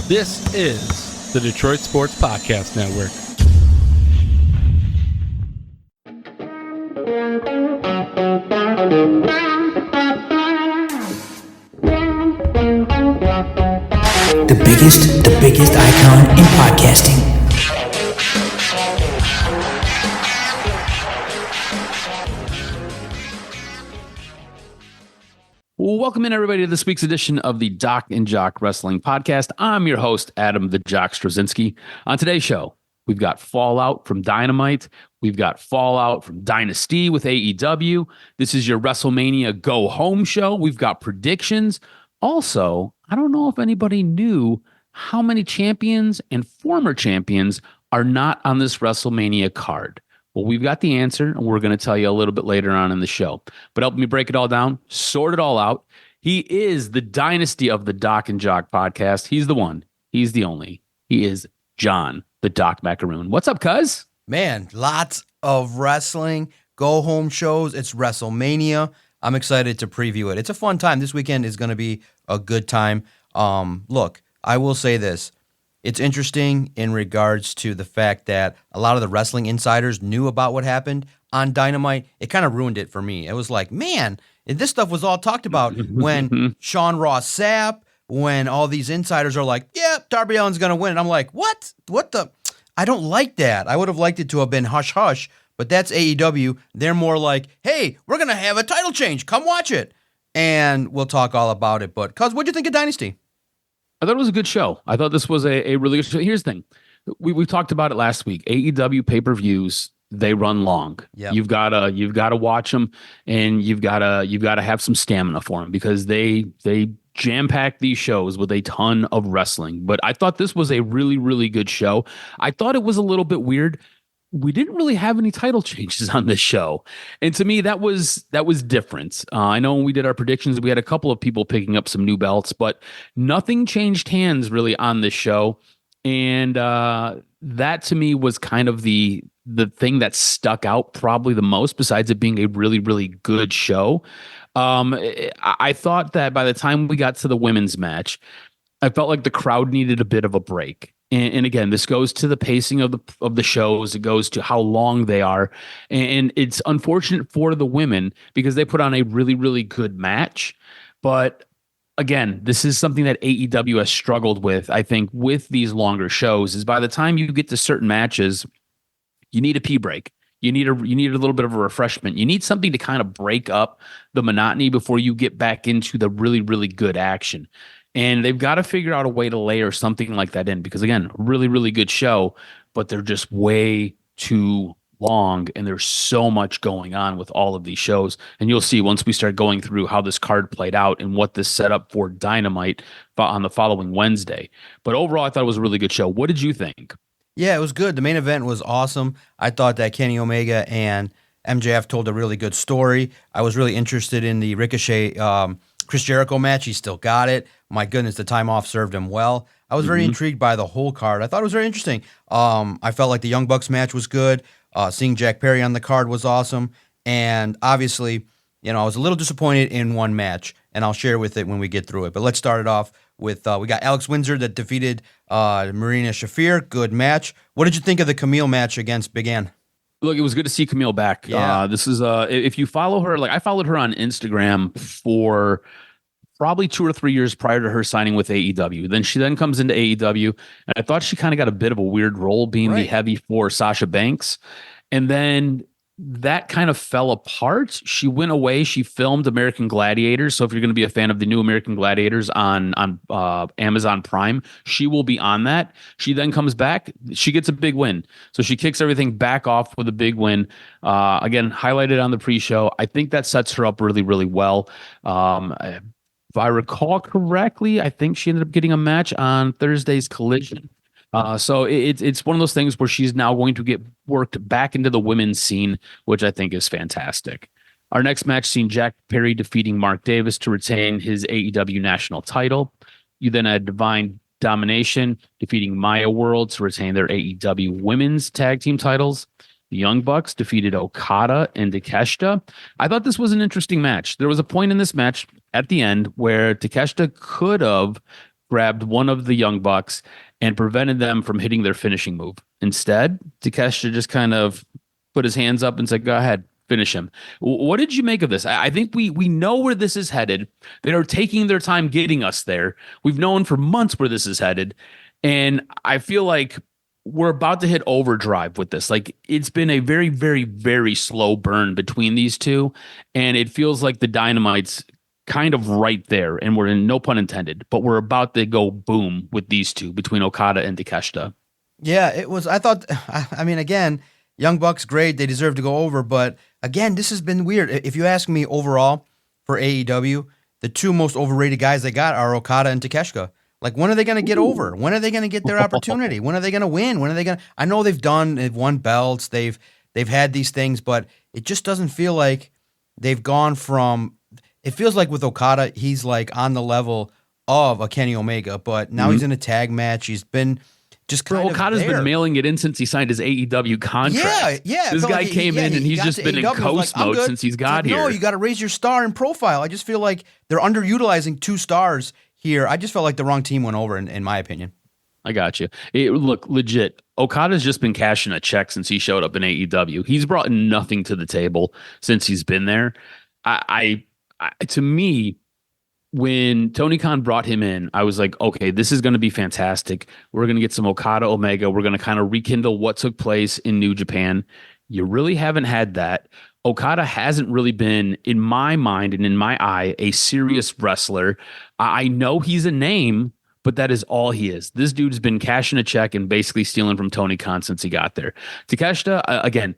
This is the Detroit Sports Podcast Network. The biggest icon in podcasting. Welcome in, everybody, to this week's edition of the DocNJock Wrestling Podcast. I'm your host, Adam the Jock Straczynski. On today's show, we've got Fallout from Dynamite. We've got Fallout from Dynasty with AEW. This is your WrestleMania Go Home show. We've got predictions. Also, I don't know if anybody knew how many champions and former champions are not on this WrestleMania card. Well, we've got the answer, and we're going to tell you a little bit later on in the show. But help me break it all down, sort it all out. He is the dynasty of the DocNJock podcast. He's the one. He's the only. He is John, the Doc Macaroon. What's up, cuz? Man, lots of wrestling, go-home shows. It's WrestleMania. I'm excited to preview it. It's a fun time. This weekend is going to be a good time. Look, I will say this. It's interesting in regards to the fact that a lot of the wrestling insiders knew about what happened on Dynamite. It kind of ruined it for me. It was like, man, this stuff was all talked about when Sean Ross Sapp, when all these insiders are like, yeah, Darby Allin's going to win. And I'm like, what? What the? I don't like that. I would have liked it to have been hush-hush, but that's AEW. They're more like, hey, we're going to have a title change. Come watch it. And we'll talk all about it. But, cuz, what'd you think of Dynasty? I thought it was a good show. I thought this was a really good show. Here's the thing. We talked about it last week. AEW pay-per-views, they run long. Yep. You've gotta watch them, and you've gotta have some stamina for them, because they jam-pack these shows with a ton of wrestling. But I thought this was a really, really good show. I thought it was a little bit weird. We didn't really have any title changes on this show. And to me, that was different. I know when we did our predictions, we had a couple of people picking up some new belts, but nothing changed hands really on this show. And that to me was kind of the thing that stuck out probably the most, besides it being a really, really good show. I thought that by the time we got to the women's match, I felt like the crowd needed a bit of a break. And again, this goes to the pacing of the shows. It goes to how long they are. And it's unfortunate for the women because they put on a really, really good match. But again, this is something that AEW has struggled with, I think, with these longer shows, is by the time you get to certain matches, you need a pee break. You need a little bit of a refreshment. You need something to kind of break up the monotony before you get back into the really, really good action. And they've got to figure out a way to layer something like that in, because, again, really, really good show, but they're just way too long, and there's so much going on with all of these shows. And you'll see once we start going through how this card played out and what this set up for Dynamite on the following Wednesday. But overall, I thought it was a really good show. What did you think? Yeah, it was good. The main event was awesome. I thought that Kenny Omega and MJF told a really good story. I was really interested in the Ricochet Chris Jericho match. He still got it. My goodness, the time off served him well. I was very intrigued by the whole card. I thought it was very interesting. I felt like the Young Bucks match was good. Seeing Jack Perry on the card was awesome. And obviously, I was a little disappointed in one match, and I'll share with it when we get through it. But let's start it off with, we got Alex Windsor that defeated Marina Shafir. Good match. What did you think of the Camille match against Big Ann? Look, it was good to see Camille back. Yeah. This is if you follow her, like I followed her on Instagram for probably 2 or 3 years prior to her signing with AEW. Then she comes into AEW, and I thought she kind of got a bit of a weird role being the heavy for Sasha Banks. And then that kind of fell apart. She went away. She filmed American Gladiators. So if you're going to be a fan of the new American Gladiators on Amazon Prime, she will be on that. She then comes back. She gets a big win. So she kicks everything back off with a big win. Again, highlighted on the pre-show. I think that sets her up really, really well. If I recall correctly, I think she ended up getting a match on Thursday's Collision. So it's one of those things where she's now going to get worked back into the women's scene, which I think is fantastic. Our next match seen Jack Perry defeating Mark Davis to retain his AEW national title. You then had Divine Domination defeating Maya World to retain their AEW women's tag team titles. The Young Bucks defeated Okada and Takeshita. I thought this was an interesting match. There was a point in this match at the end where Takeshita could have grabbed one of the Young Bucks and prevented them from hitting their finishing move. Instead, Takeshita just kind of put his hands up and said, go ahead, finish him. What did you make of this? I think we know where this is headed. They are taking their time getting us there. We've known for months where this is headed. And I feel like we're about to hit overdrive with this. Like, it's been a very, very, very slow burn between these two. And it feels like the Dynamite's kind of right there. And we're in, no pun intended, but we're about to go boom with these two between Okada and Takeshita. Yeah, it was. I thought, I mean, again, Young Bucks, great. They deserve to go over. But again, this has been weird. If you ask me overall for AEW, the two most overrated guys they got are Okada and Takeshita. Like, when are they going to get over? When are they going to get their opportunity? When are they going to win? When are they going to? I know they've won belts. They've had these things, but it just doesn't feel like they've gone from. It feels like with Okada, he's like on the level of a Kenny Omega, but now he's in a tag match. He's been just kind of Okada's there. been mailing it in since he signed his AEW contract. Yeah. This guy came in and he's just been in coast mode since he's got here. No, you got to raise your star and profile. I just feel like they're underutilizing 2 stars here. I just felt like the wrong team went over, in my opinion. I got you. Look, legit, Okada's just been cashing a check since he showed up in AEW. He's brought nothing to the table since he's been there. To me, when Tony Khan brought him in, I was like, okay, this is going to be fantastic. We're going to get some Okada Omega. We're going to kind of rekindle what took place in New Japan. You really haven't had that. Okada hasn't really been, in my mind and in my eye, a serious wrestler. I know he's a name, but that is all he is. This dude's been cashing a check and basically stealing from Tony Khan since he got there. Takeshita, again,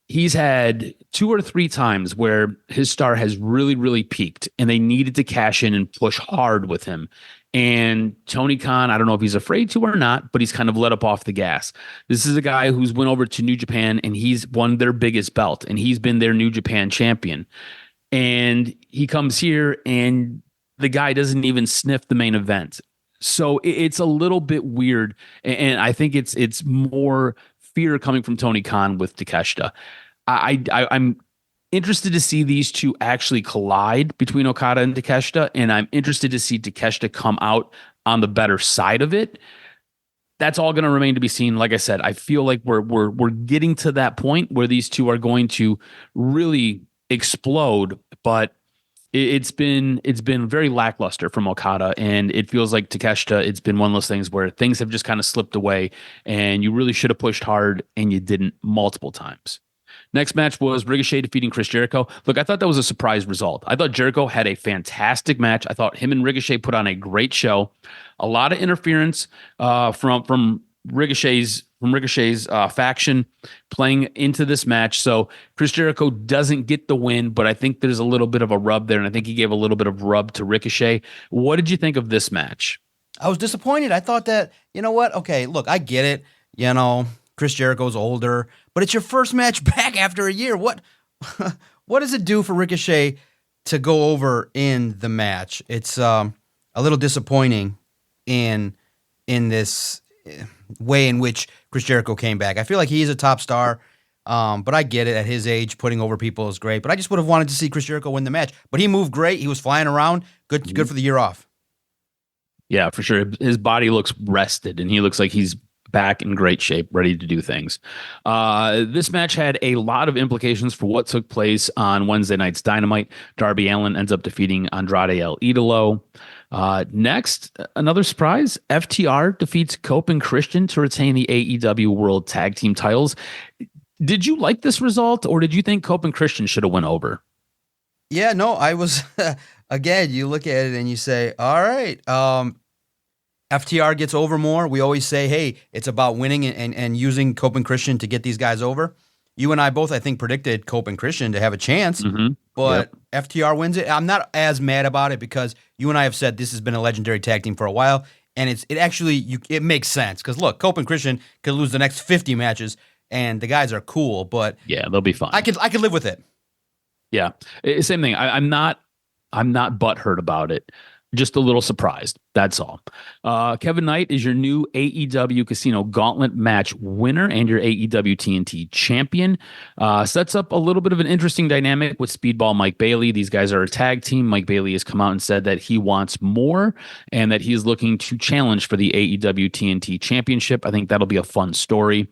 he's had 2 or 3 times where his star has really, really peaked and they needed to cash in and push hard with him. And Tony Khan, I don't know if he's afraid to or not, but he's kind of let up off the gas. This is a guy who's went over to New Japan and he's won their biggest belt and he's been their New Japan champion. And he comes here and the guy doesn't even sniff the main event. So it's a little bit weird. And I think it's more fear coming from Tony Khan with Takeshita. I'm interested to see these two actually collide between Okada and Takeshita, and I'm interested to see Takeshita come out on the better side of it. That's all going to remain to be seen. Like I said, I feel like we're getting to that point where these two are going to really explode, but it's been very lackluster from Okada, and it feels like Takeshita, it's been one of those things where things have just kind of slipped away, and you really should have pushed hard, and you didn't multiple times. Next match was Ricochet defeating Chris Jericho. Look, I thought that was a surprise result. I thought Jericho had a fantastic match. I thought him and Ricochet put on a great show. A lot of interference from Ricochet's faction playing into this match. So Chris Jericho doesn't get the win, but I think there's a little bit of a rub there, and I think he gave a little bit of rub to Ricochet. What did you think of this match? I was disappointed. I thought that, you know what? Okay, look, I get it. You know, Chris Jericho's older, but it's your first match back after a year. What does it do for Ricochet to go over in the match? It's a little disappointing in this way in which Chris Jericho came back. I feel like he is a top star, but I get it. At his age, putting over people is great. But I just would have wanted to see Chris Jericho win the match. But he moved great. He was flying around. Good for the year off. Yeah, for sure. His body looks rested, and he looks like he's back in great shape, ready to do things. This match had a lot of implications for what took place on Wednesday night's Dynamite. Darby Allin ends up defeating Andrade El Idolo. Next, another surprise. FTR defeats Cope and Christian to retain the AEW World Tag Team titles. Did you like this result, or did you think Cope and Christian should have went over? Yeah, no, I was, again, you look at it and you say, all right, FTR gets over more. We always say, hey, it's about winning and using Cope and Christian to get these guys over. You and I both, I think, predicted Cope and Christian to have a chance, but FTR wins it. I'm not as mad about it because you and I have said this has been a legendary tag team for a while, and it makes sense because look, Cope and Christian could lose the next 50 matches, and the guys are cool, but yeah, they'll be fine. I could live with it. Yeah, same thing. I'm not butthurt about it. Just a little surprised. That's all. Kevin Knight is your new AEW Casino Gauntlet match winner and your AEW TNT champion. Sets up a little bit of an interesting dynamic with Speedball Mike Bailey. These guys are a tag team. Mike Bailey has come out and said that he wants more and that he is looking to challenge for the AEW TNT championship. I think that'll be a fun story.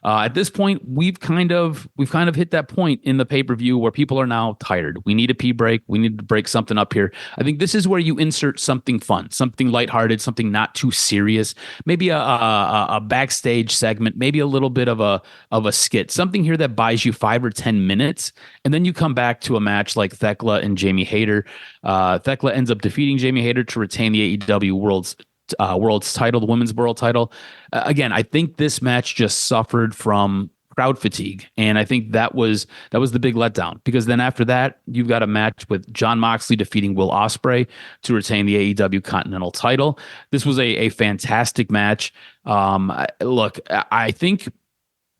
At this point, we've kind of hit that point in the pay-per-view where people are now tired. We need a pee break. We need to break something up here. I think this is where you insert something fun, something lighthearted, something not too serious. Maybe a backstage segment, maybe a little bit of a skit, something here that buys you 5 or 10 minutes, and then you come back to a match like Thekla and Jamie Hayter. Thekla ends up defeating Jamie Hayter to retain the AEW World's title, the women's world title. Again, I think this match just suffered from crowd fatigue, and I think that was the big letdown, because then after that you've got a match with Jon Moxley defeating Will Ospreay to retain the AEW Continental title. This was a fantastic match. Look, I think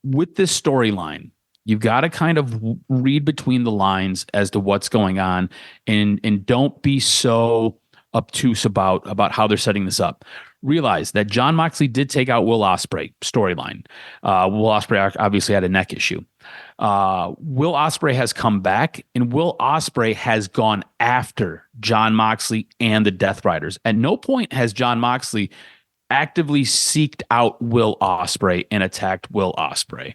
with this storyline, you've got to kind of read between the lines as to what's going on, and don't be so obtuse about how they're setting this up. Realize that Jon Moxley did take out Will Ospreay storyline. Will Ospreay obviously had a neck issue. Will Ospreay has come back, and Will Ospreay has gone after Jon Moxley and the Death Riders. At no point has Jon Moxley actively seeked out Will Ospreay and attacked Will Ospreay.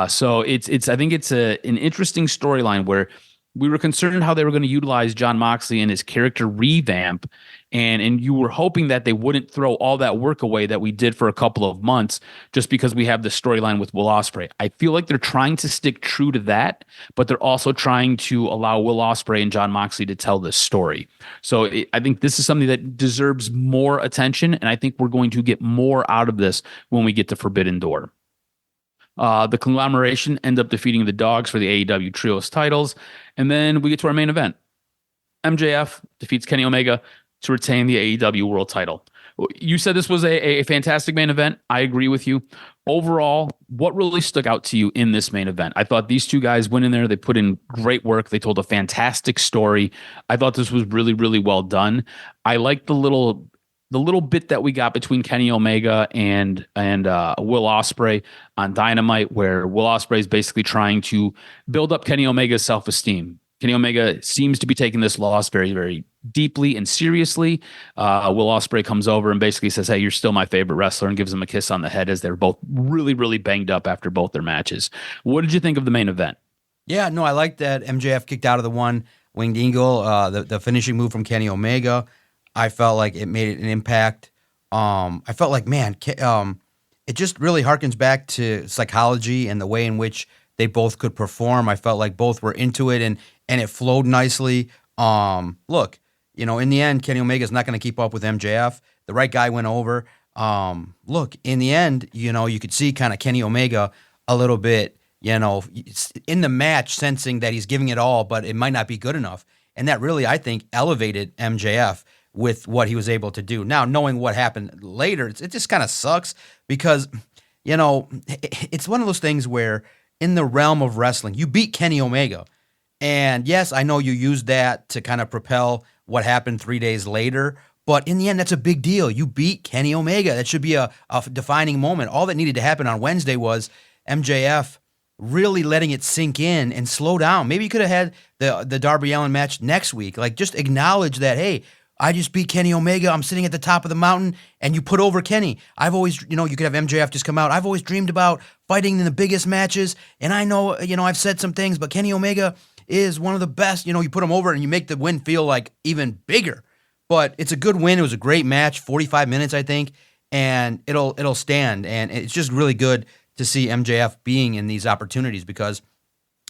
So it's I think it's an interesting storyline where we were concerned how they were going to utilize Jon Moxley and his character revamp, and you were hoping that they wouldn't throw all that work away that we did for a couple of months just because we have the storyline with Will Ospreay. I feel like they're trying to stick true to that, but they're also trying to allow Will Ospreay and Jon Moxley to tell this story. So I think this is something that deserves more attention, and I think we're going to get more out of this when we get to Forbidden Door. The conglomeration end up defeating the Dogs for the AEW Trios titles. And then we get to our main event. MJF defeats Kenny Omega to retain the AEW World title. You said this was a fantastic main event. I agree with you. Overall, what really stuck out to you in this main event? I thought these two guys went in there. They put in great work. They told a fantastic story. I thought this was really, really well done. I liked the little bit that we got between Kenny Omega and Will Ospreay on Dynamite, where Will Ospreay is basically trying to build up Kenny Omega's self-esteem. Kenny Omega seems to be taking this loss very, very deeply and seriously. Will Ospreay comes over and basically says, "Hey, you're still my favorite wrestler," and gives him a kiss on the head as they're both really, really banged up after both their matches. What did you think of the main event? Yeah, no, I like that MJF kicked out of the one winged eagle, the finishing move from Kenny Omega. I felt like it made an impact. I felt like, man, it just really harkens back to psychology and the way in which they both could perform. I felt like both were into it, and it flowed nicely. Look, in the end, Kenny Omega's not going to keep up with MJF. The right guy went over. Look, in the end, you could see kind of Kenny Omega a little bit, in the match, sensing that he's giving it all, but it might not be good enough. And that really, I think, elevated MJF with what he was able to do. Now, knowing what happened later, it just kind of sucks because, it's one of those things where in the realm of wrestling, you beat Kenny Omega. And yes, I know you used that to kind of propel what happened 3 days later, but in the end, that's a big deal. You beat Kenny Omega. That should be a defining moment. All that needed to happen on Wednesday was MJF really letting it sink in and slow down. Maybe you could have had the Darby Allin match next week. Like, just acknowledge that, hey, I just beat Kenny Omega. I'm sitting at the top of the mountain, and you put over Kenny. I've always, you could have MJF just come out. I've always dreamed about fighting in the biggest matches, and I know, I've said some things, but Kenny Omega is one of the best. You put him over, and you make the win feel like even bigger. But it's a good win. It was a great match, 45 minutes, I think, and it'll stand. And it's just really good to see MJF being in these opportunities because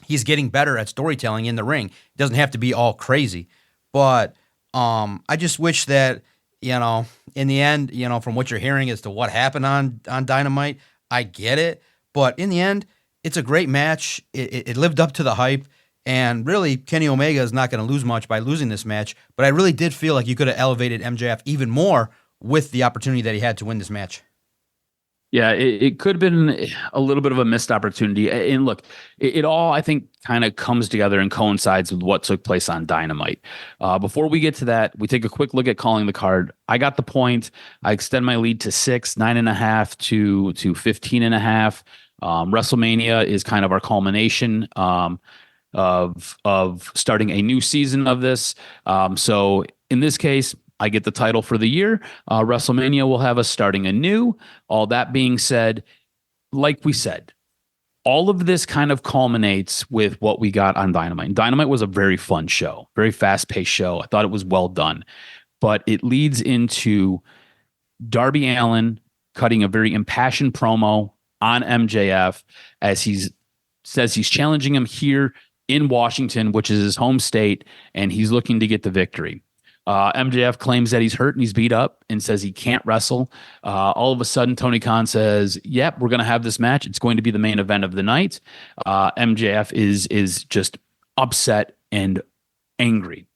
he's getting better at storytelling in the ring. It doesn't have to be all crazy, but I just wish that, in the end, from what you're hearing as to what happened on Dynamite, I get it. But in the end, it's a great match. It lived up to the hype. And really, Kenny Omega is not going to lose much by losing this match. But I really did feel like you could have elevated MJF even more with the opportunity that he had to win this match. Yeah, it could have been a little bit of a missed opportunity. And look, it all, I think, kind of comes together and coincides with what took place on Dynamite. Before we get to that, we take a quick look at calling the card. I got the point. I extend my lead to 6, 9.5 to 15.5. WrestleMania is kind of our culmination of starting a new season of this. So in this case, I get the title for the year. WrestleMania will have us starting anew. All that being said, like we said, all of this kind of culminates with what we got on Dynamite. And Dynamite was a very fun show, very fast-paced show. I thought it was well done. But it leads into Darby Allin cutting a very impassioned promo on MJF as he says he's challenging him here in Washington, which is his home state, and he's looking to get the victory. MJF claims that he's hurt and he's beat up and says he can't wrestle. All of a sudden, Tony Khan says, yep, we're going to have this match. It's going to be the main event of the night. MJF is just upset and angry.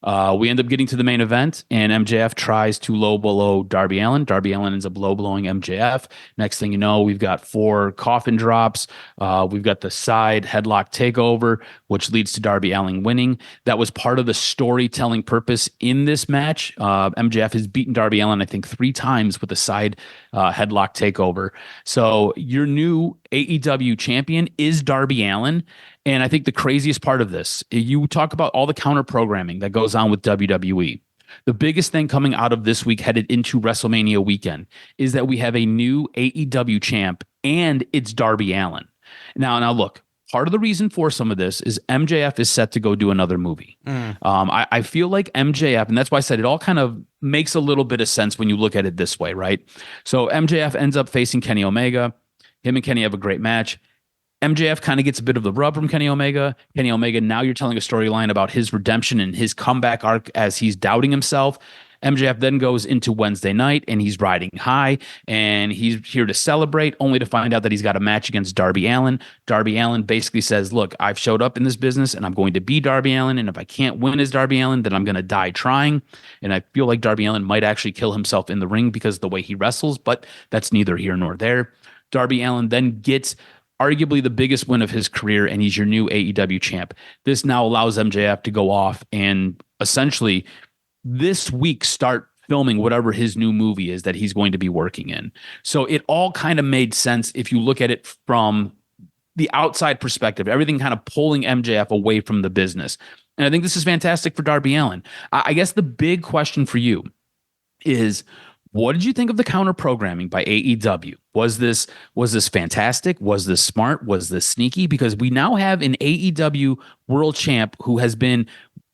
We end up getting to the main event, and MJF tries to low blow Darby Allin. Darby Allin ends up low blowing MJF. Next thing you know, we've got 4 coffin drops. We've got the side headlock takeover, which leads to Darby Allin winning. That was part of the storytelling purpose in this match. MJF has beaten Darby Allin, I think, 3 times with a side headlock takeover. So your new AEW champion is Darby Allin. And I think the craziest part of this, you talk about all the counter programming that goes on with WWE. The biggest thing coming out of this week headed into WrestleMania weekend is that we have a new AEW champ, and it's Darby Allin. Now look, part of the reason for some of this is MJF is set to go do another movie. I feel like MJF, and that's why I said it all kind of makes a little bit of sense when you look at it this way, right? So MJF ends up facing Kenny Omega. Him and Kenny have a great match. MJF kind of gets a bit of the rub from Kenny Omega. Kenny Omega, now you're telling a storyline about his redemption and his comeback arc as he's doubting himself. MJF then goes into Wednesday night and he's riding high and he's here to celebrate, only to find out that he's got a match against Darby Allin. Darby Allin basically says, look, I've showed up in this business and I'm going to be Darby Allin. And if I can't win as Darby Allin, then I'm going to die trying. And I feel like Darby Allin might actually kill himself in the ring because of the way he wrestles, but that's neither here nor there. Darby Allin then gets arguably the biggest win of his career, and he's your new AEW champ. This now allows MJF to go off and essentially this week start filming whatever his new movie is that he's going to be working in. So it all kind of made sense if you look at it from the outside perspective, everything kind of pulling MJF away from the business. And I think this is fantastic for Darby Allin. I guess the big question for you is, what did you think of the counter programming by AEW? Was this fantastic? Was this smart? Was this sneaky? Because we now have an AEW world champ who has been,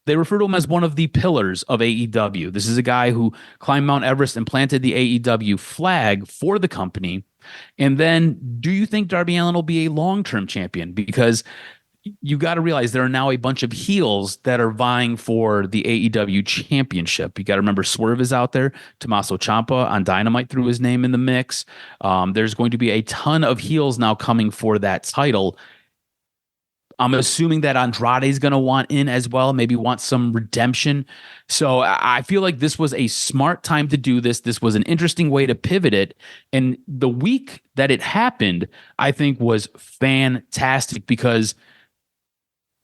they refer to him as one of the pillars of AEW. This is a guy who climbed Mount Everest and planted the AEW flag for the company. And then do you think Darby Allin will be a long-term champion? Because you got to realize there are now a bunch of heels that are vying for the AEW championship. You got to remember Swerve is out there. Tommaso Ciampa on Dynamite threw his name in the mix. There's going to be a ton of heels now coming for that title. I'm assuming that Andrade is going to want in as well, maybe want some redemption. So I feel like this was a smart time to do this. This was an interesting way to pivot it. And the week that it happened, I think was fantastic because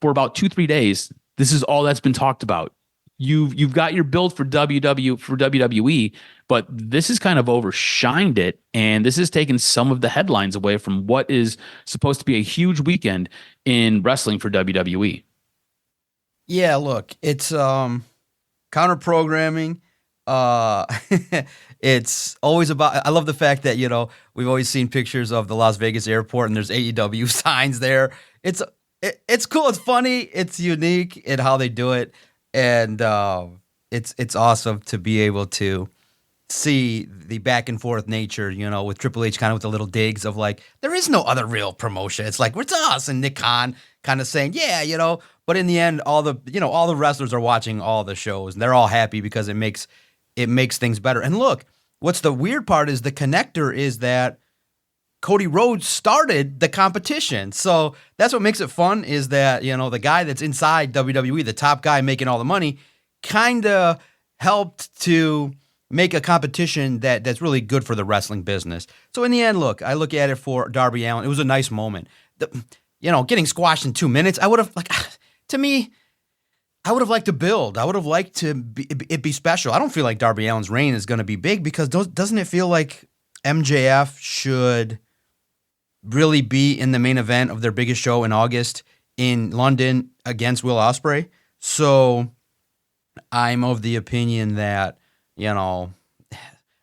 for about 2-3 days, this is all that's been talked about. You've got your build for WWE, but this has kind of overshined it, and this has taken some of the headlines away from what is supposed to be a huge weekend in wrestling for WWE. Yeah, look, it's counter programming. It's always about, I love the fact that, we've always seen pictures of the Las Vegas airport and there's AEW signs there. It's cool. It's funny. It's unique in how they do it. And it's awesome to be able to see the back and forth nature, with Triple H kind of with the little digs of like, there is no other real promotion. It's like, it's us. And Nick Khan kind of saying, yeah, but in the end, all the wrestlers are watching all the shows and they're all happy because it makes things better. And look, what's the weird part is the connector is that Cody Rhodes started the competition. So that's what makes it fun is that, the guy that's inside WWE, the top guy making all the money, kind of helped to make a competition that's really good for the wrestling business. So in the end, look, I look at it for Darby Allin. It was a nice moment. Getting squashed in 2 minutes, I would have to me, I would have liked to build. I would have liked to it be special. I don't feel like Darby Allin's reign is going to be big because doesn't it feel like MJF should really be in the main event of their biggest show in August in London against Will Ospreay? So I'm of the opinion that,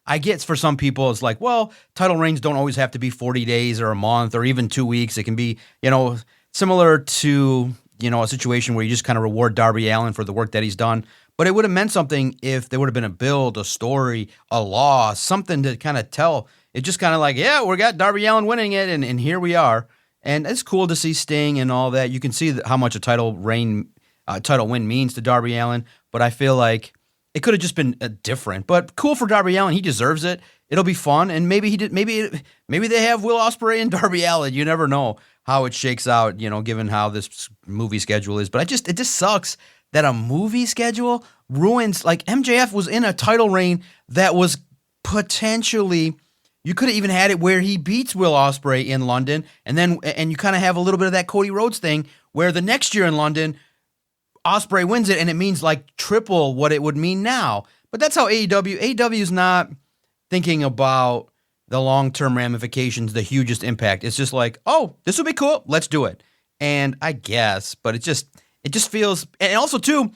I get for some people it's like, well, title reigns don't always have to be 40 days or a month or even 2 weeks. It can be, similar to, a situation where you just kind of reward Darby Allin for the work that he's done. But it would have meant something if there would have been a build, a story, a law, something to kind of tell. It's just kind of like, yeah, we got Darby Allin winning it, and here we are. And it's cool to see Sting and all that. You can see how much a title win means to Darby Allin. But I feel like it could have just been different. But cool for Darby Allin. He deserves it. It'll be fun. And maybe they have Will Ospreay and Darby Allin. You never know how it shakes out, given how this movie schedule is. But it just sucks that a movie schedule ruins, like MJF was in a title reign that was potentially, you could have even had it where he beats Will Ospreay in London, and you kind of have a little bit of that Cody Rhodes thing where the next year in London, Ospreay wins it, and it means like triple what it would mean now. But that's how AEW is not thinking about the long-term ramifications, the hugest impact. It's just like, oh, this will be cool. Let's do it. And I guess, but it just feels, and also too,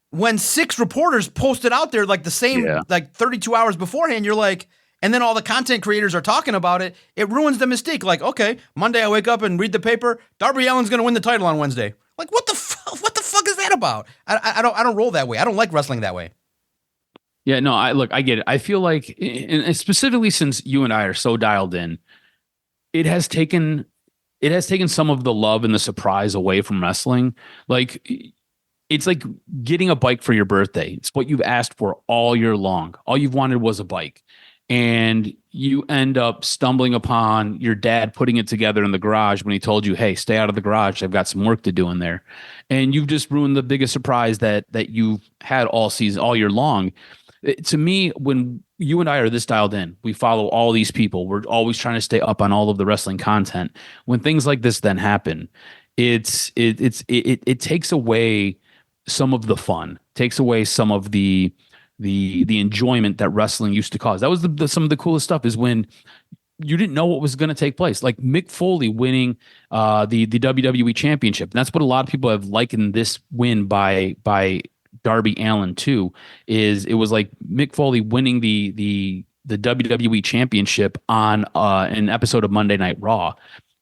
when 6 reporters posted out there like the same, like 32 hours beforehand, you're like, and then all the content creators are talking about it, it ruins the mystique. Like, okay, Monday I wake up and read the paper, Darby Allin's going to win the title on Wednesday. Like, what the fuck is that about? I don't roll that way. I don't like wrestling that way. Yeah, no, I get it. I feel like, and specifically since you and I are so dialed in, it has taken some of the love and the surprise away from wrestling. Like, it's like getting a bike for your birthday. It's what you've asked for all year long. All you've wanted was a bike. And you end up stumbling upon your dad putting it together in the garage when he told you, hey, stay out of the garage. I've got some work to do in there. And you've just ruined the biggest surprise that you've had all season, all year long. To me, when you and I are this dialed in, we follow all these people. We're always trying to stay up on all of the wrestling content. When things like this then happen, it takes away some of the fun, takes away some of the enjoyment that wrestling used to cause. That was some of the coolest stuff, is when you didn't know what was going to take place. Like Mick Foley winning the WWE Championship. And that's what a lot of people have likened this win by Darby Allin to, is it was like Mick Foley winning the WWE Championship on an episode of Monday Night Raw.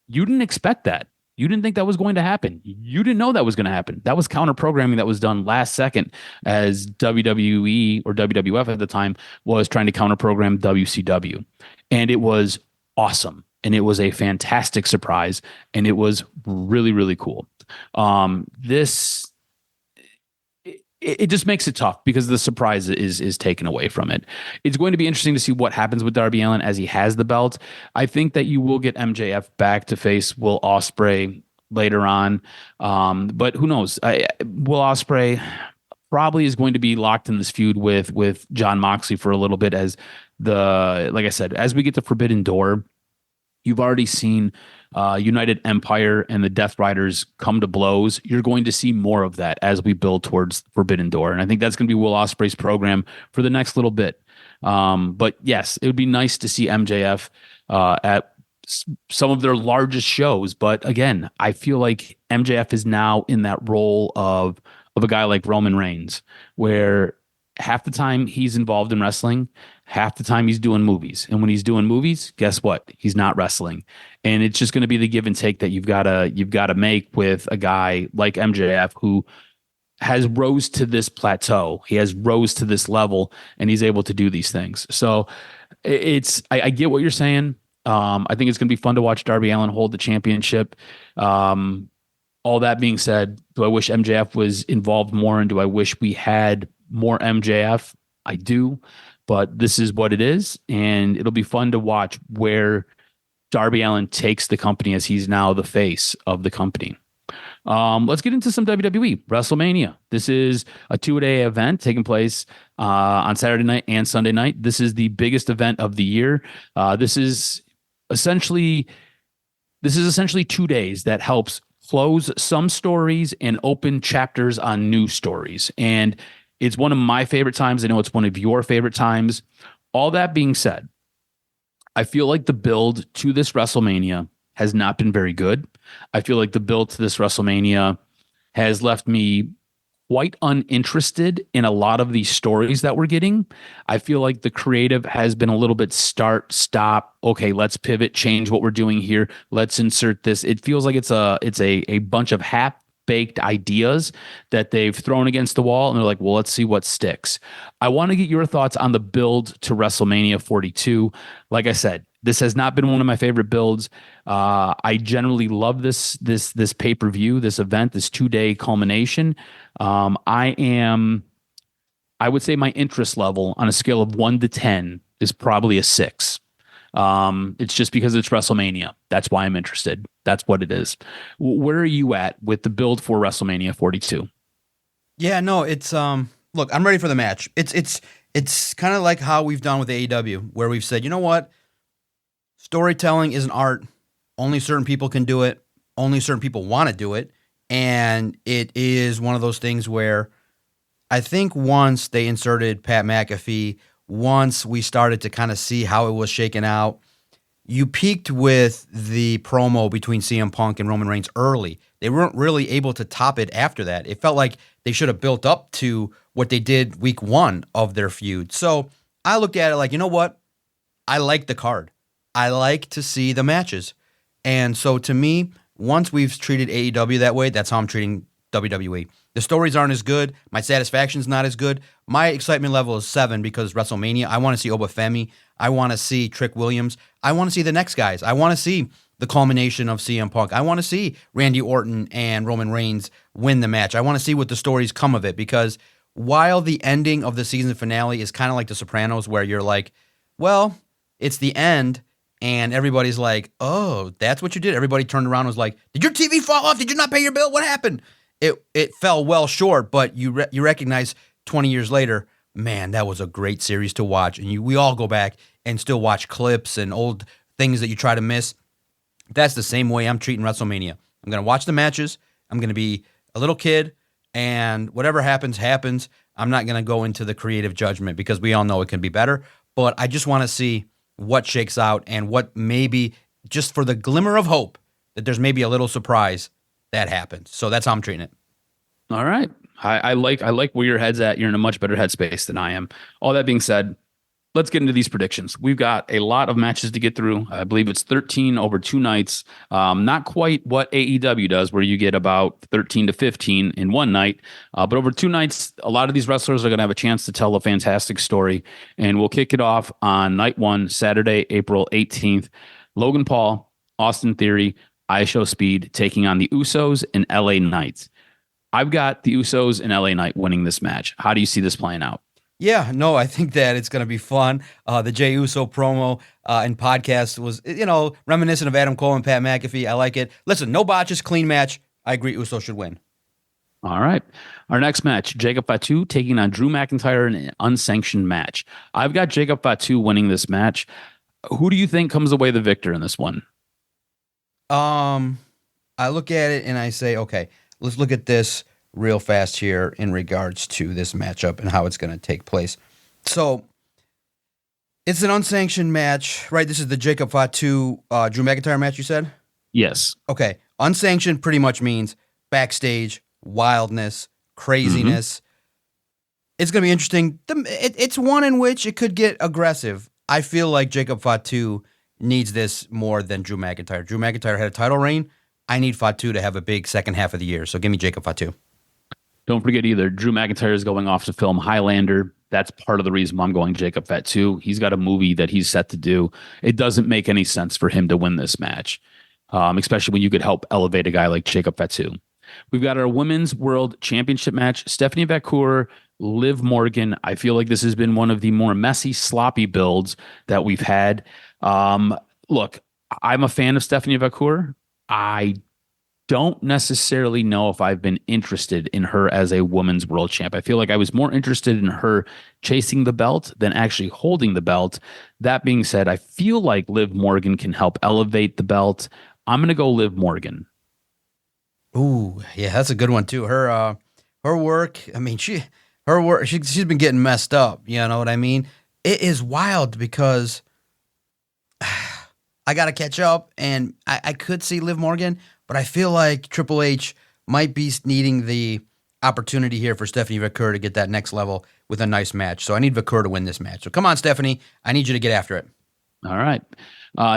You didn't expect that. You didn't think that was going to happen. You didn't know that was going to happen. That was counter programming that was done last second, as WWE or WWF at the time was trying to counter program WCW. And it was awesome. And it was a fantastic surprise. And it was really, really cool. It just makes it tough because the surprise is taken away from it. It's going to be interesting to see what happens with Darby Allin as he has the belt. I think that you will get MJF back to face Will Ospreay later on. But who knows? Will Ospreay probably is going to be locked in this feud with Jon Moxley for a little bit, like I said, as we get to Forbidden Door, you've already seen United Empire and the Death Riders come to blows. You're going to see more of that as we build towards Forbidden Door. And I think that's going to be Will Ospreay's program for the next little bit. But yes, it would be nice to see MJF at some of their largest shows. But again, I feel like MJF is now in that role of a guy like Roman Reigns, where half the time he's involved in wrestling, half the time he's doing movies. And when he's doing movies, guess what? He's not wrestling. And it's just going to be the give and take that you've got to make with a guy like MJF, who has rose to this plateau. He has rose to this level, and he's able to do these things. So I get what you're saying. I think it's going to be fun to watch Darby Allin hold the championship. All that being said, do I wish MJF was involved more, and do I wish we had more MJF? I do, but this is what it is, and it'll be fun to watch where Darby Allin takes the company as he's now the face of the company. Let's get into some WWE. WrestleMania. This is a 2-day event taking place on Saturday night and Sunday night. This is the biggest event of the year. This is essentially 2 days that helps close some stories and open chapters on new stories. And it's one of my favorite times. I know it's one of your favorite times. All that being said, I feel like the build to this WrestleMania has not been very good. I feel like the build to this WrestleMania has left me quite uninterested in a lot of these stories that we're getting. I feel like the creative has been a little bit start, stop. Okay, let's pivot, change what we're doing here. Let's insert this. It feels like it's a bunch of half-baked ideas that they've thrown against the wall, and they're like, well, let's see what sticks. I want to get your thoughts on the build to WrestleMania 42. Like I said, this has not been one of my favorite builds. I generally love this pay-per-view, this event, this 2-day culmination. I would say my interest level on a scale of 1 to 10 is probably a 6. It's just because it's WrestleMania. That's why I'm interested. That's what it is. Where are you at with the build for WrestleMania 42? Yeah, no, it's look, I'm ready for the match. It's kind of like how we've done with AEW, where we've said, you know what? Storytelling is an art. Only certain people can do it. Only certain people want to do it. And it is one of those things where I think once they inserted Pat McAfee, once we started to kind of see how it was shaken out, you peaked with the promo between CM Punk and Roman Reigns early. They weren't really able to top it after that. It felt like they should have built up to what they did week 1 of their feud. So I looked at it like, you know what? I like the card. I like to see the matches. And so to me, once we've treated AEW that way, that's how I'm treating WWE. The stories aren't as good. My satisfaction's not as good. My excitement level is 7 because WrestleMania. I want to see Obafemi. I want to see Trick Williams. I want to see the next guys. I want to see the culmination of CM Punk. I want to see Randy Orton and Roman Reigns win the match. I want to see what the stories come of it, because while the ending of the season finale is kind of like The Sopranos, where you're like, well, it's the end, and everybody's like, oh, that's what you did. Everybody turned around and was like, did your TV fall off? Did you not pay your bill? What happened? It fell well short, but you recognize 20 years later, man, that was a great series to watch. And we all go back and still watch clips and old things that you try to miss. That's the same way I'm treating WrestleMania. I'm going to watch the matches. I'm going to be a little kid, and whatever happens, happens. I'm not going to go into the creative judgment because we all know it can be better. But I just want to see what shakes out and what maybe, just for the glimmer of hope that there's maybe a little surprise that happens. So that's how I'm treating it. All right. I like where your head's at. You're in a much better headspace than I am. All that being said, let's get into these predictions. We've got a lot of matches to get through. I believe it's 13 over 2 nights. Not quite what AEW does, where you get about 13 to 15 in one night. But over 2 nights, a lot of these wrestlers are going to have a chance to tell a fantastic story. And we'll kick it off on night 1, Saturday, April 18th. Logan Paul, Austin Theory, ISHO Speed taking on the Usos and LA Knight. I've got the Usos and LA Knight winning this match. How do you see this playing out? Yeah, no, I think that it's going to be fun. The Jey Uso promo and podcast was, reminiscent of Adam Cole and Pat McAfee. I like it. Listen, no botches, clean match. I agree Uso should win. All right. Our next match, Jacob Fatu taking on Drew McIntyre in an unsanctioned match. I've got Jacob Fatu winning this match. Who do you think comes away the victor in this one? I look at it and I say, okay, let's look at this real fast here in regards to this matchup and how it's going to take place. So it's an unsanctioned match, right? This is the Jacob Fatu, Drew McIntyre match, you said? Yes. Okay. Unsanctioned pretty much means backstage, wildness, craziness. It's going to be interesting. It's one in which it could get aggressive. I feel like Jacob Fatu needs this more than Drew McIntyre. Drew McIntyre had a title reign. I need Fatu to have a big second half of the year. So give me Jacob Fatu. Don't forget either, Drew McIntyre is going off to film Highlander. That's part of the reason why I'm going Jacob Fatu. He's got a movie that he's set to do. It doesn't make any sense for him to win this match, especially when you could help elevate a guy like Jacob Fatu. We've got our Women's World Championship match. Stephanie Vacour, Liv Morgan. I feel like this has been one of the more messy, sloppy builds that we've had. Look, I'm a fan of Stephanie Vacour. I don't necessarily know if I've been interested in her as a women's world champ. I feel like I was more interested in her chasing the belt than actually holding the belt. That being said, I feel like Liv Morgan can help elevate the belt. I'm going to go Liv Morgan. Ooh, yeah, that's a good one too. Her work, I mean, she's been getting messed up, you know what I mean? It is wild because I got to catch up, and I could see Liv Morgan, but I feel like Triple H might be needing the opportunity here for Stephanie Vaquer to get that next level with a nice match. So I need Vaquer to win this match. So come on, Stephanie. I need you to get after it. All right.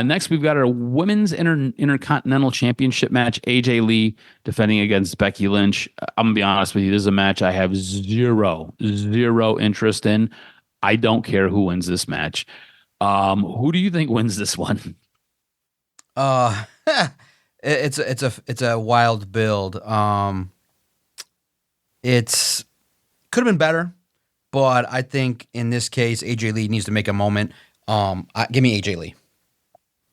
Next, we've got our Women's Intercontinental Championship match. AJ Lee defending against Becky Lynch. I'm going to be honest with you. This is a match I have zero interest in. I don't care who wins this match. Who do you think wins this one? It's a wild build. It's could have been better, but I think in this case, AJ Lee needs to make a moment. Give me AJ Lee.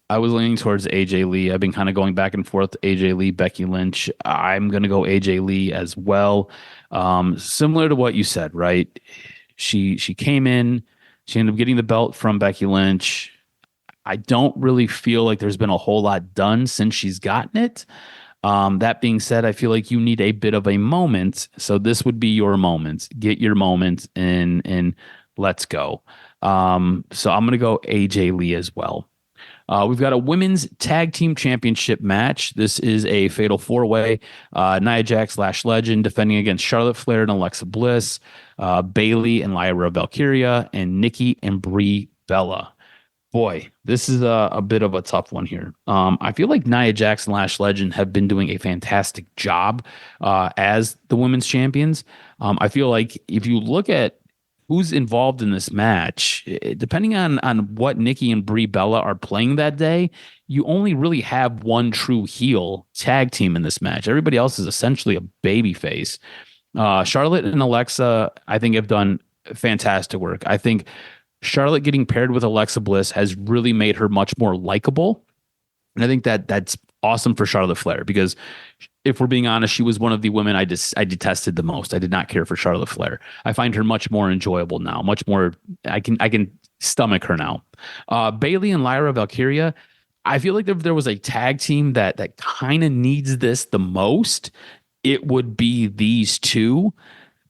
I was leaning towards AJ Lee. I've been kind of going back and forth. AJ Lee, Becky Lynch. I'm going to go AJ Lee as well. Similar to what you said, right? She came in. She ended up getting the belt from Becky Lynch. I don't really feel like there's been a whole lot done since she's gotten it. That being said, I feel like you need a bit of a moment. So this would be your moment. Get your moment and let's go. So I'm going to go AJ Lee as well. We've got a women's tag team championship match. This is a fatal four-way. Nia Jax, Lash Legend defending against Charlotte Flair and Alexa Bliss, Bayley and Lyra Valkyria, and Nikki and Brie Bella. Boy, this is a bit of a tough one here. I feel like Nia Jax and Lash Legend have been doing a fantastic job as the women's champions. I feel like if you look at who's involved in this match, depending on what Nikki and Brie Bella are playing that day, you only really have one true heel tag team in this match. Everybody else is essentially a babyface. Charlotte and Alexa, I think, have done fantastic work. I think Charlotte getting paired with Alexa Bliss has really made her much more likable. And I think that's awesome for Charlotte Flair, because if we're being honest, she was one of the women I detested the most. I did not care for Charlotte Flair. I find her much more enjoyable now, much more. I can stomach her now. Bayley and Lyra Valkyria. I feel like if there was a tag team that kind of needs this the most, it would be these two.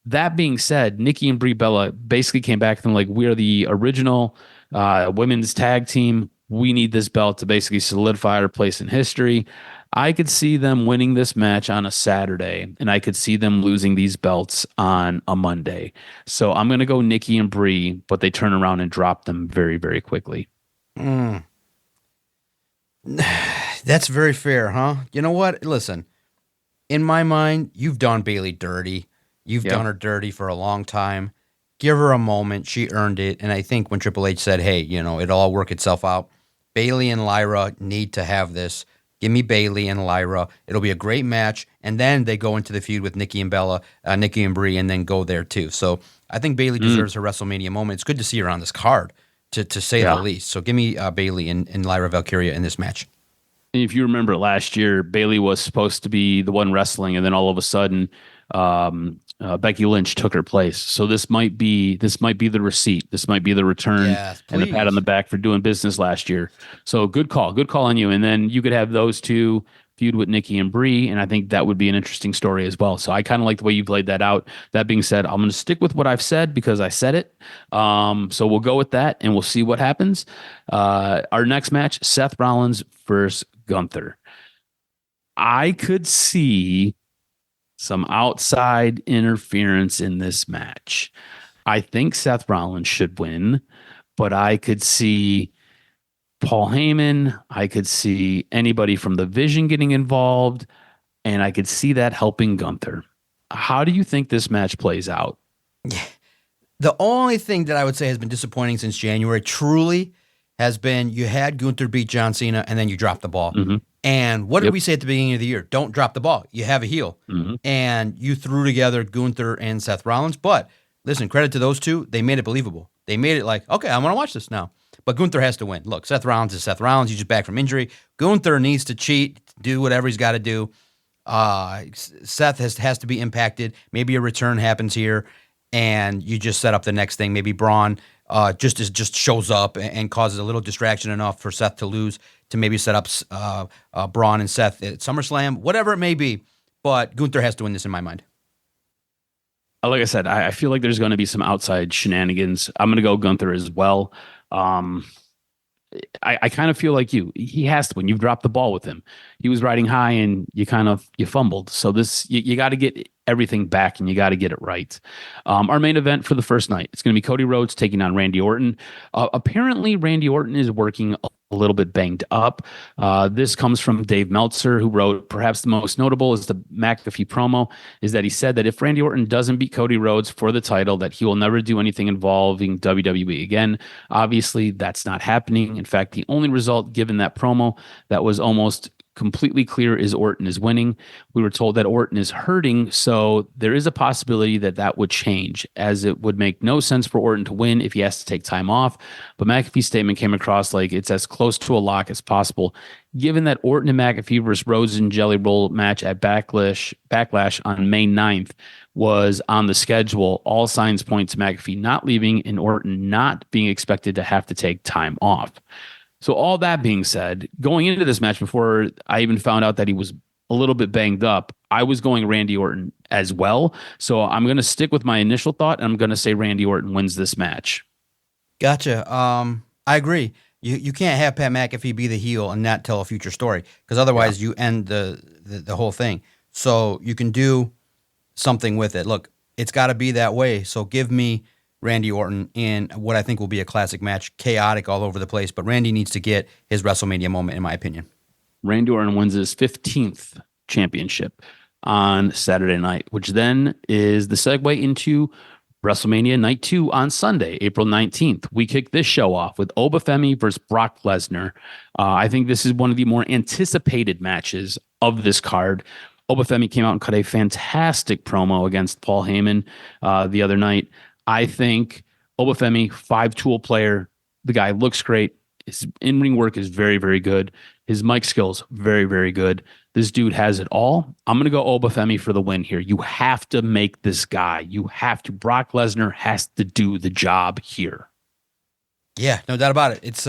That being said, Nikki and Brie Bella basically came back to them like, we are the original women's tag team. We need this belt to basically solidify our place in history. I could see them winning this match on a Saturday, and I could see them losing these belts on a Monday. So I'm going to go Nikki and Brie, but they turn around and drop them very, very quickly. That's very fair, huh? You know what? Listen, in my mind, you've done Bayley dirty. You've done her dirty for a long time. Give her a moment. She earned it. And I think when Triple H said, hey, it'll all work itself out, Bayley and Lyra need to have this. Give me Bayley and Lyra. It'll be a great match. And then they go into the feud with Nikki and Brie, and then go there too. So I think Bayley deserves her WrestleMania moment. It's good to see her on this card, to say the least. So give me Bayley and Lyra Valkyria in this match. And if you remember last year, Bayley was supposed to be the one wrestling, and then all of a sudden, Becky Lynch took her place. So this might be the receipt. This might be the return and the pat on the back for doing business last year. So good call on you. And then you could have those two feud with Nikki and Brie, and I think that would be an interesting story as well. So I kind of like the way you've laid that out. That being said, I'm going to stick with what I've said because I said it. So we'll go with that, and we'll see what happens. Our next match, Seth Rollins versus Gunther. I could see some outside interference in this match. I think Seth Rollins should win, but I could see Paul Heyman. I could see anybody from the Vision getting involved, and I could see that helping Gunther. How do you think this match plays out? The only thing that I would say has been disappointing since January truly has been you had Gunther beat John Cena, and then you dropped the ball. Mm-hmm. And what did we say at the beginning of the year? Don't drop the ball. You have a heel. Mm-hmm. And you threw together Gunther and Seth Rollins. But listen, credit to those two. They made it believable. They made it like, okay, I want to watch this now. But Gunther has to win. Look, Seth Rollins is Seth Rollins. He's just back from injury. Gunther needs to cheat, do whatever he's got to do. Seth has to be impacted. Maybe a return happens here, and you just set up the next thing. Maybe Braun just shows up and causes a little distraction enough for Seth to lose, to maybe set up Braun and Seth at SummerSlam, whatever it may be. But Gunther has to win this in my mind. Like I said, I feel like there's going to be some outside shenanigans. I'm going to go Gunther as well. I kind of feel like he has to win. You've dropped the ball with him. He was riding high and you fumbled. So you got to get everything back and you got to get it right. Our main event for the first night, it's going to be Cody Rhodes taking on Randy Orton. Apparently Randy Orton is working a little bit banged up. This comes from Dave Meltzer, who wrote, perhaps the most notable is the McAfee promo, is that he said that if Randy Orton doesn't beat Cody Rhodes for the title, that he will never do anything involving WWE again. Obviously, that's not happening. In fact, the only result given that promo that was almost completely clear is Orton is winning. We were told that Orton is hurting, so there is a possibility that that would change, as it would make no sense for Orton to win if he has to take time off. But McAfee's statement came across like it's as close to a lock as possible, given that Orton and McAfee versus Rhodes and Jelly Roll match at Backlash on May 9th was on the schedule. All signs point to McAfee not leaving and Orton not being expected to have to take time off. So all that being said, going into this match, before I even found out that he was a little bit banged up, I was going Randy Orton as well. So I'm going to stick with my initial thought, and I'm going to say Randy Orton wins this match. Gotcha. I agree. You can't have Pat McAfee be the heel and not tell a future story, because otherwise you end the whole thing. So you can do something with it. Look, it's got to be that way. So give me Randy Orton in what I think will be a classic match, chaotic all over the place, but Randy needs to get his WrestleMania moment, in my opinion. Randy Orton wins his 15th championship on Saturday night, which then is the segue into WrestleMania Night 2 on Sunday, April 19th. We kick this show off with Obafemi versus Brock Lesnar. I think this is one of the more anticipated matches of this card. Obafemi came out and cut a fantastic promo against Paul Heyman the other night. I think Obafemi, 5-tool player. The guy looks great. His in-ring work is very, very good. His mic skills, very, very good. This dude has it all. I'm going to go Obafemi for the win here. You have to make this guy. You have to. Brock Lesnar has to do the job here. Yeah, no doubt about it. It's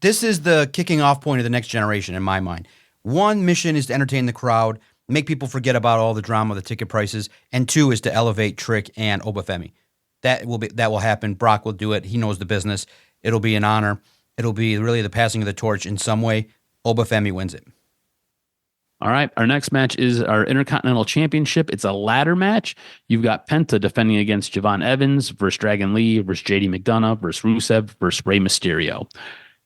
this is the kicking off point of the next generation in my mind. One mission is to entertain the crowd, make people forget about all the drama, the ticket prices, and 2 is to elevate Trick and Obafemi. That will happen. Brock will do it. He knows the business. It'll be an honor. It'll be really the passing of the torch in some way. Obafemi wins it. All right. Our next match is our Intercontinental Championship. It's a ladder match. You've got Penta defending against Javon Evans versus Dragon Lee versus JD McDonough versus Rusev versus Rey Mysterio.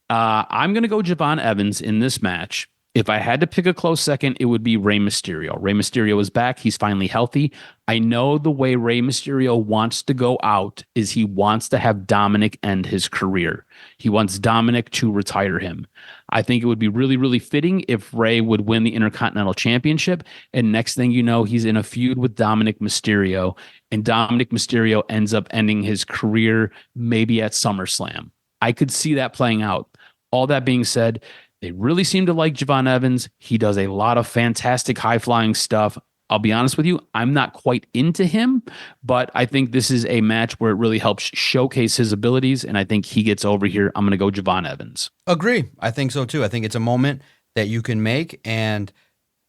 I'm going to go Javon Evans in this match. If I had to pick a close second, it would be Rey Mysterio. Rey Mysterio is back. He's finally healthy. I know the way Rey Mysterio wants to go out is he wants to have Dominic end his career. He wants Dominic to retire him. I think it would be really, really fitting if Rey would win the Intercontinental Championship. And next thing you know, he's in a feud with Dominic Mysterio. And Dominic Mysterio ends up ending his career maybe at SummerSlam. I could see that playing out. All that being said, they really seem to like Javon Evans. He does a lot of fantastic high-flying stuff. I'll be honest with you, I'm not quite into him, but I think this is a match where it really helps showcase his abilities, and I think he gets over here. I'm going to go Javon Evans. Agree. I think so, too. I think it's a moment that you can make, and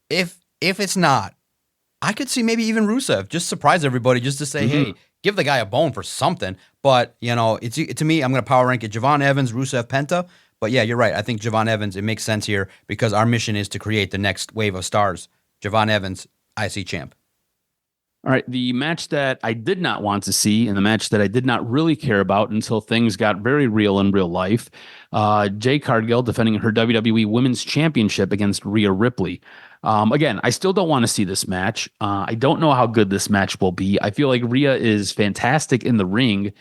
if it's not, I could see maybe even Rusev just surprise everybody just to say, hey, give the guy a bone for something. But, to me, I'm going to power rank it Javon Evans, Rusev, Penta. But yeah, you're right. I think Javon Evans, it makes sense here because our mission is to create the next wave of stars. Javon Evans, IC champ. All right, the match that I did not want to see and the match that I did not really care about until things got very real in real life. Jade Cargill defending her WWE Women's Championship against Rhea Ripley. Again, I still don't want to see this match. I don't know how good this match will be. I feel like Rhea is fantastic in the ring,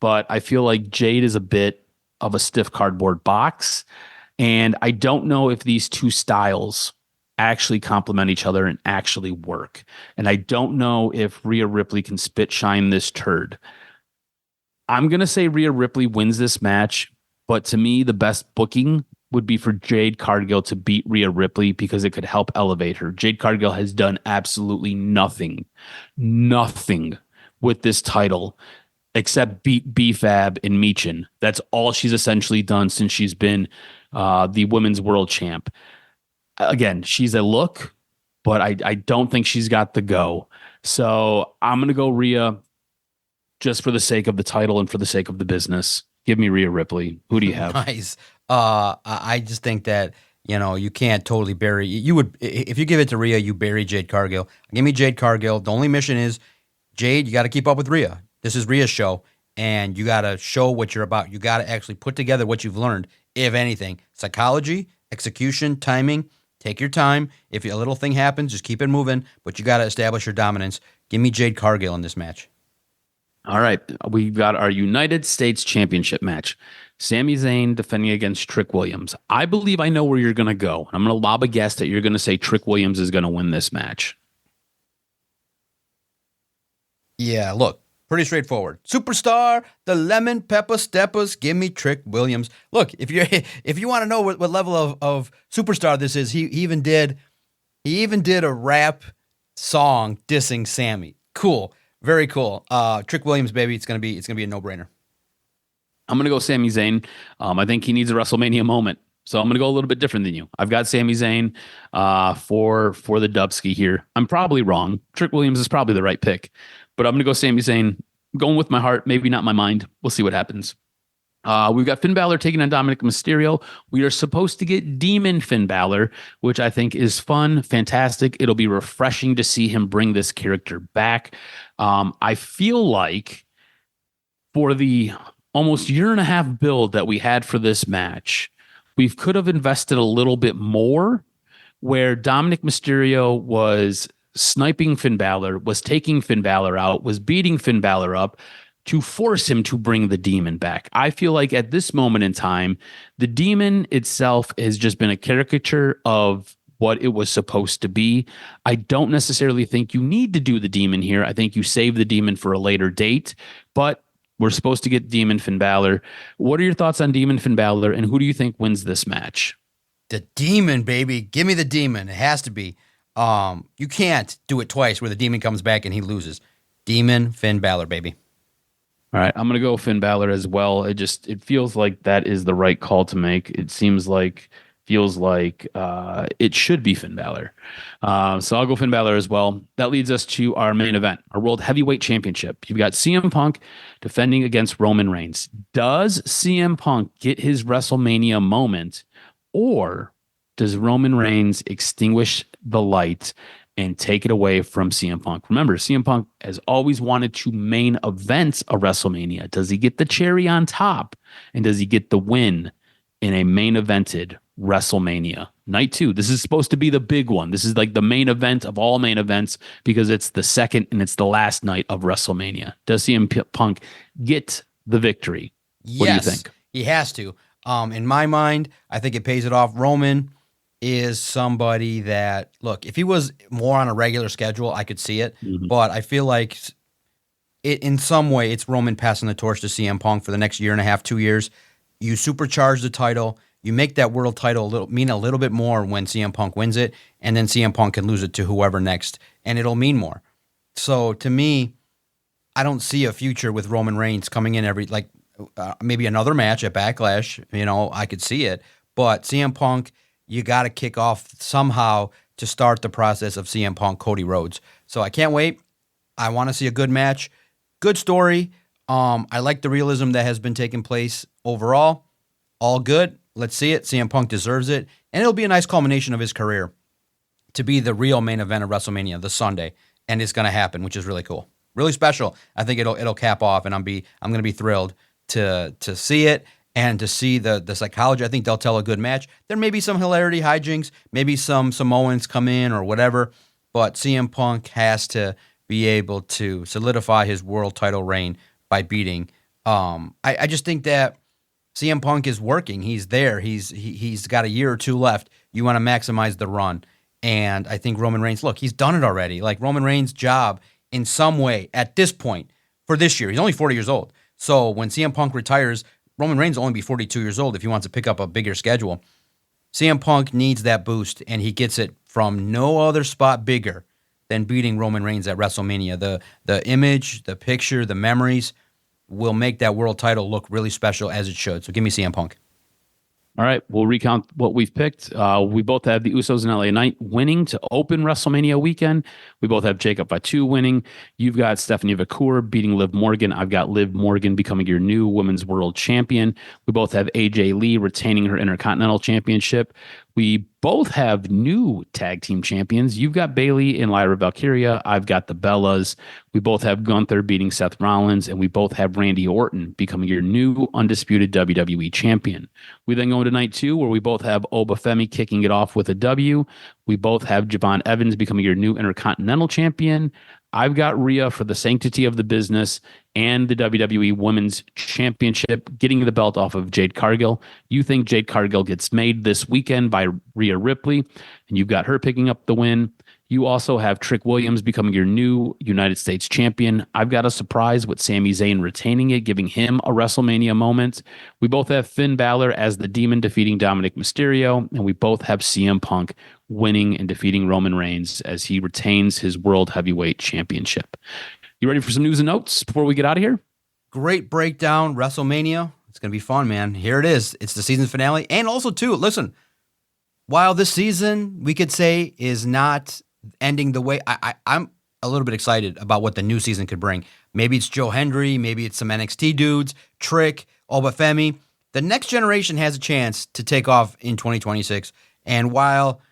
but I feel like Jade is a bit of a stiff cardboard box. And I don't know if these two styles actually complement each other and actually work. And I don't know if Rhea Ripley can spit shine this turd. I'm going to say Rhea Ripley wins this match, but to me, the best booking would be for Jade Cargill to beat Rhea Ripley because it could help elevate her. Jade Cargill has done absolutely nothing with this title except beat BFAB and Meechin. That's all she's essentially done since she's been the women's world champ. Again, she's a look, but I don't think she's got the go. So I'm going to go Rhea just for the sake of the title and for the sake of the business. Give me Rhea Ripley. Who do you have? Nice. I just think that, you can't totally bury. You would, if you give it to Rhea, you bury Jade Cargill. Give me Jade Cargill. The only mission is, Jade, you got to keep up with Rhea. This is Rhea's show, and you got to show what you're about. You got to actually put together what you've learned, if anything. Psychology, execution, timing. Take your time. If a little thing happens, just keep it moving, but you got to establish your dominance. Give me Jade Cargill in this match. All right. We've got our United States Championship match. Sami Zayn defending against Trick Williams. I believe I know where you're going to go. I'm going to lob a guess that you're going to say Trick Williams is going to win this match. Yeah, look, pretty straightforward. Superstar, the lemon pepper steppers, give me Trick Williams. Look, if you want to know what level of superstar this is, he even did a rap song dissing Sammy. Cool, very cool. Trick Williams, baby, it's gonna be a no-brainer. I'm gonna go Sami Zayn. I think he needs a WrestleMania moment. So I'm going to go a little bit different than you. I've got Sami Zayn for the Dubsky here. I'm probably wrong. Trick Williams is probably the right pick. But I'm going to go Sami Zayn. I'm going with my heart, maybe not my mind. We'll see what happens. We've got Finn Balor taking on Dominic Mysterio. We are supposed to get Demon Finn Balor, which I think is fun, fantastic. It'll be refreshing to see him bring this character back. I feel like for the almost year and a half build that we had for this match, we could have invested a little bit more where Dominic Mysterio was sniping Finn Balor, was taking Finn Balor out, was beating Finn Balor up to force him to bring the Demon back. I feel like at this moment in time, the Demon itself has just been a caricature of what it was supposed to be. I don't necessarily think you need to do the Demon here. I think you save the Demon for a later date, but we're supposed to get Demon Finn Balor. What are your thoughts on Demon Finn Balor, and who do you think wins this match? The Demon, baby. Give me the Demon. It has to be. You can't do it twice where the Demon comes back and he loses. Demon Finn Balor, baby. All right, I'm going to go Finn Balor as well. It feels like that is the right call to make. It feels like it should be Finn Balor. So I'll go Finn Balor as well. That leads us to our main event, our World Heavyweight Championship. You've got CM Punk defending against Roman Reigns. Does CM Punk get his WrestleMania moment, or does Roman Reigns extinguish the light and take it away from CM Punk? Remember, CM Punk has always wanted to main event a WrestleMania. Does he get the cherry on top? And does he get the win in a main evented WrestleMania? Night 2. This is supposed to be the big one. This is like the main event of all main events because it's the second and it's the last night of WrestleMania. Does CM Punk get the victory? What do you think? He has to. In my mind, I think it pays it off. Roman is somebody that, look, if he was more on a regular schedule, I could see it. Mm-hmm. But I feel like in some way, it's Roman passing the torch to CM Punk for the next year and a half, 2 years. You supercharge the title. You make that world title mean a little bit more when CM Punk wins it, and then CM Punk can lose it to whoever next, and it'll mean more. So to me, I don't see a future with Roman Reigns coming in maybe another match at Backlash. I could see it. But CM Punk, you got to kick off somehow to start the process of CM Punk, Cody Rhodes. So I can't wait. I want to see a good match, good story. I like the realism that has been taking place overall. All good. Let's see it. CM Punk deserves it. And it'll be a nice culmination of his career to be the real main event of WrestleMania this Sunday. And it's going to happen, which is really cool. Really special. I think it'll cap off, and I'm going to be thrilled to see it and to see the psychology. I think they'll tell a good match. There may be some hilarity, hijinks, maybe some Samoans come in or whatever, but CM Punk has to be able to solidify his world title reign by beating. I just think that CM Punk is working. He's there. He's got a year or two left. You want to maximize the run. And I think Roman Reigns, look, he's done it already. Like Roman Reigns' job in some way at this point for this year, he's only 40 years old. So when CM Punk retires, Roman Reigns will only be 42 years old if he wants to pick up a bigger schedule. CM Punk needs that boost, and he gets it from no other spot bigger than beating Roman Reigns at WrestleMania. The image, the picture, the memories will make that world title look really special, as it should. So give me CM Punk. All right, we'll recount what we've picked. We both have the Usos and LA Knight winning to open WrestleMania weekend. We both have Jacob Fatu winning. You've got Stephanie Vacour beating Liv Morgan. I've got Liv Morgan becoming your new Women's World Champion. We both have AJ Lee retaining her Intercontinental Championship. We both have new tag team champions. You've got Bayley and Lyra Valkyria. I've got the Bellas. We both have Gunther beating Seth Rollins, and we both have Randy Orton becoming your new undisputed WWE champion. We then go into night 2, where we both have Obafemi kicking it off with a W. We both have Javon Evans becoming your new Intercontinental champion. I've got Rhea for the sanctity of the business and the WWE Women's Championship, getting the belt off of Jade Cargill. You think Jade Cargill gets made this weekend by Rhea Ripley, and you've got her picking up the win. You also have Trick Williams becoming your new United States champion. I've got a surprise with Sami Zayn retaining it, giving him a WrestleMania moment. We both have Finn Balor as the Demon defeating Dominic Mysterio, and we both have CM Punk winning and defeating Roman Reigns as he retains his World Heavyweight Championship. You ready for some news and notes before we get out of here? Great breakdown, WrestleMania. It's going to be fun, man. Here it is. It's the season finale. And also, too, listen, while this season, we could say, is not ending the way, I'm a little bit excited about what the new season could bring. Maybe it's Joe Hendry. Maybe it's some NXT dudes, Trick, Obafemi. The next generation has a chance to take off in 2026. And while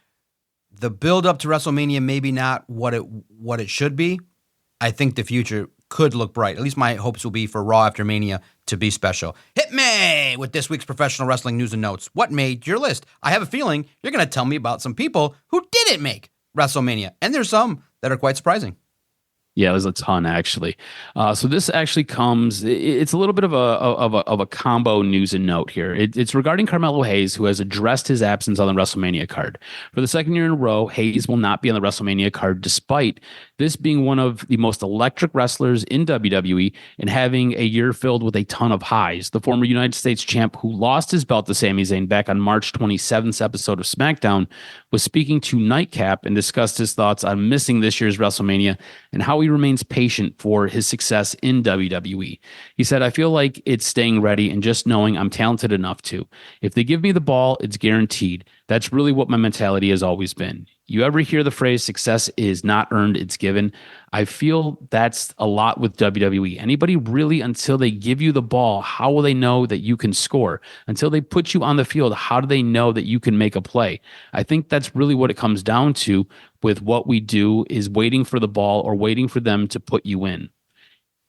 the build up to WrestleMania maybe not what it should be, I think the future could look bright. At least my hopes will be for Raw after Mania to be special. Hit me with this week's professional wrestling news and notes. What made your list? I have a feeling you're going to tell me about some people who didn't make WrestleMania, and there's some that are quite surprising. Yeah, there's a ton actually. So this actually comes. It's a little bit of a combo news and note here. It's regarding Carmelo Hayes, who has addressed his absence on the WrestleMania card for the second year in a row. Hayes will not be on the WrestleMania card, despite this being one of the most electric wrestlers in WWE and having a year filled with a ton of highs. The former United States champ, who lost his belt to Sami Zayn back on March 27th episode of SmackDown, was speaking to Nightcap and discussed his thoughts on missing this year's WrestleMania and how he remains patient for his success in WWE. He said, "I feel like it's staying ready and just knowing I'm talented enough to. If they give me the ball, it's guaranteed. That's really what my mentality has always been. You ever hear the phrase, success is not earned, it's given? I feel that's a lot with WWE. Anybody really, until they give you the ball, how will they know that you can score? Until they put you on the field, how do they know that you can make a play? I think that's really what it comes down to with what we do, is waiting for the ball or waiting for them to put you in.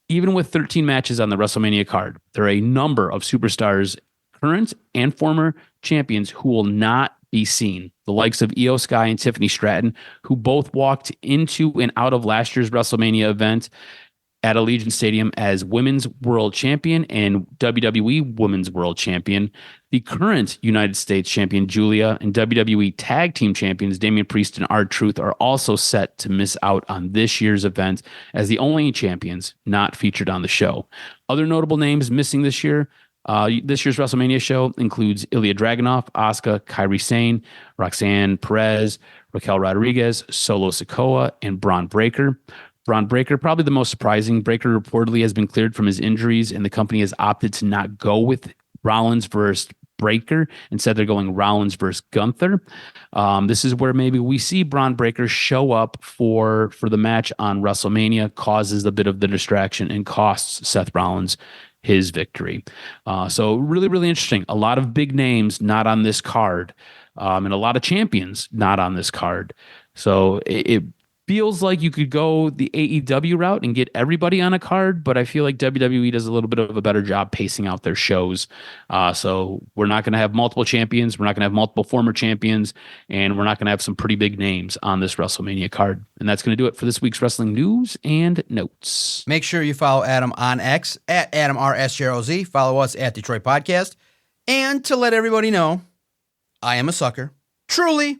Even with 13 matches on the WrestleMania card, there are a number of superstars, current and former champions, who will not be seen. The likes of Io Sky and Tiffany Stratton, who both walked into and out of last year's WrestleMania event at Allegiant Stadium as Women's World Champion and WWE Women's World Champion. The current United States Champion Julia and WWE Tag Team Champions Damian Priest and R-Truth are also set to miss out on this year's event as the only champions not featured on the show. Other notable names missing this year's WrestleMania show includes Ilya Dragunov, Asuka, Kairi Sane, Roxanne Perez, Raquel Rodriguez, Solo Sikoa, and Braun Breaker. Braun Breaker, probably the most surprising. Breaker reportedly has been cleared from his injuries, and the company has opted to not go with Rollins versus Breaker. Instead, they're going Rollins versus Gunther. This is where maybe we see Braun Breaker show up for the match on WrestleMania, causes a bit of the distraction, and costs Seth Rollins his victory. So really, really interesting. A lot of big names not on this card, and a lot of champions not on this card. So it feels like you could go the AEW route and get everybody on a card, but I feel like WWE does a little bit of a better job pacing out their shows. So we're not going to have multiple champions. We're not going to have multiple former champions, and we're not going to have some pretty big names on this WrestleMania card. And that's going to do it for this week's wrestling news and notes. Make sure you follow Adam on X at AdamRSJROZ. Follow us at Detroit Podcast. And to let everybody know, I am a sucker. Truly.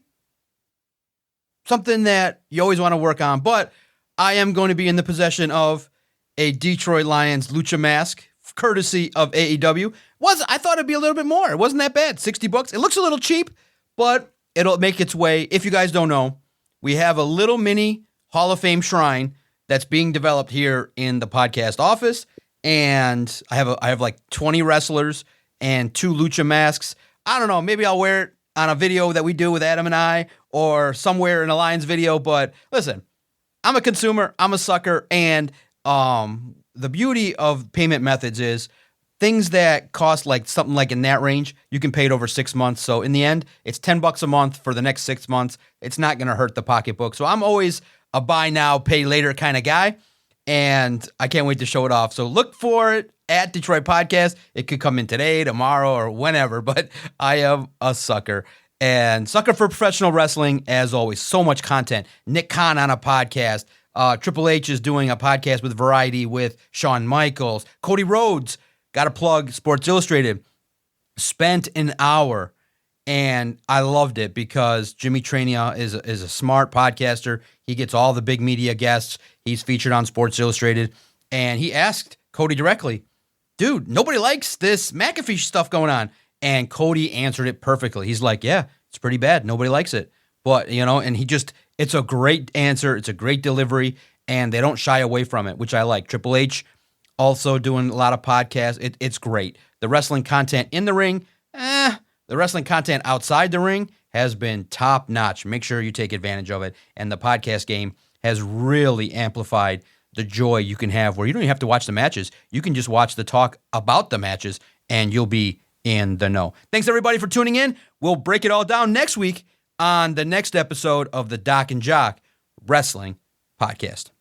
Something that you always want to work on, but I am going to be in the possession of a Detroit Lions lucha mask, courtesy of AEW. I thought it'd be a little bit more. It wasn't that bad. $60. It looks a little cheap, but it'll make its way. If you guys don't know, we have a little mini Hall of Fame shrine that's being developed here in the podcast office. And I have like 20 wrestlers and 2 lucha masks. I don't know. Maybe I'll wear it on a video that we do with Adam and I, or somewhere in a Lions video. But listen, I'm a consumer. I'm a sucker. And the beauty of payment methods is things that cost like something like in that range, you can pay it over 6 months. So in the end, it's $10 a month for the next 6 months. It's not going to hurt the pocketbook. So I'm always a buy now, pay later kind of guy. And I can't wait to show it off. So look for it at Detroit Podcast. It could come in today, tomorrow, or whenever, but I am a sucker. And sucker for professional wrestling, as always. So much content. Nick Khan on a podcast. Triple H is doing a podcast with Variety with Shawn Michaels. Cody Rhodes, got to plug Sports Illustrated, spent an hour, and I loved it because Jimmy Trania is a smart podcaster. He gets all the big media guests. He's featured on Sports Illustrated, and he asked Cody directly, dude, nobody likes this McAfee stuff going on. And Cody answered it perfectly. He's like, yeah, it's pretty bad. Nobody likes it. But, and it's a great answer. It's a great delivery, and they don't shy away from it, which I like. Triple H also doing a lot of podcasts. It's great. The wrestling content in the ring, the wrestling content outside the ring has been top notch. Make sure you take advantage of it. And the podcast game has really amplified the joy you can have where you don't even have to watch the matches. You can just watch the talk about the matches and you'll be in the know. Thanks everybody for tuning in. We'll break it all down next week on the next episode of the Doc and Jock Wrestling Podcast.